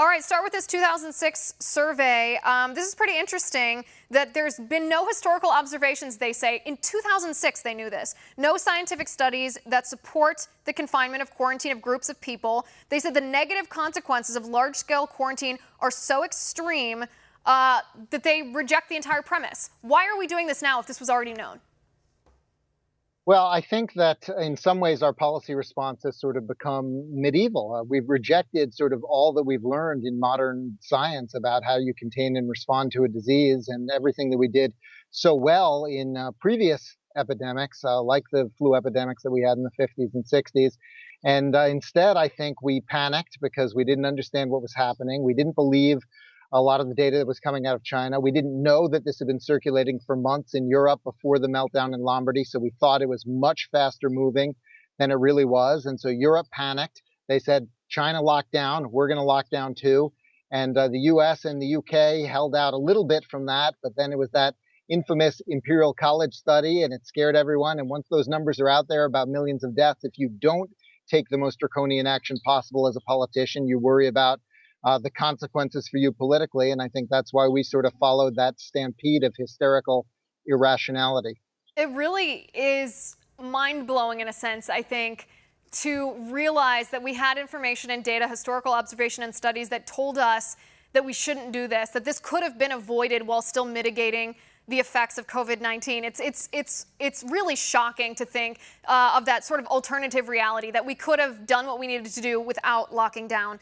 All right, start with this 2006 survey. This is pretty interesting that there's been no historical observations, they say. In 2006, they knew this. No scientific studies that support the confinement of quarantine of groups of people. They said the negative consequences of large-scale quarantine are so extreme that they reject the entire premise. Why are we doing this now if this was already known? Well, I think that in some ways our policy response has sort of become medieval. We've rejected sort of all that we've learned in modern science about how you contain and respond to a disease, and everything that we did so well in previous epidemics, like the flu epidemics that we had in the 50s and 60s. And instead, I think we panicked because we didn't understand what was happening. We didn't believe a lot of the data that was coming out of China. We didn't know that this had been circulating for months in Europe before the meltdown in Lombardy, so we thought it was much faster moving than it really was. And so Europe panicked. They said, China locked down, we're going to lock down too. And the US and the UK held out a little bit from that, but then it was that infamous Imperial College study, and it scared everyone. And once those numbers are out there about millions of deaths, if you don't take the most draconian action possible as a politician, you worry about the consequences for you politically. And I think that's why we sort of followed that stampede of hysterical irrationality. It really is mind-blowing in a sense, I think, to realize that we had information and data, historical observation and studies that told us that we shouldn't do this, that this could have been avoided while still mitigating the effects of COVID-19. It's really shocking to think of that sort of alternative reality, that we could have done what we needed to do without locking down.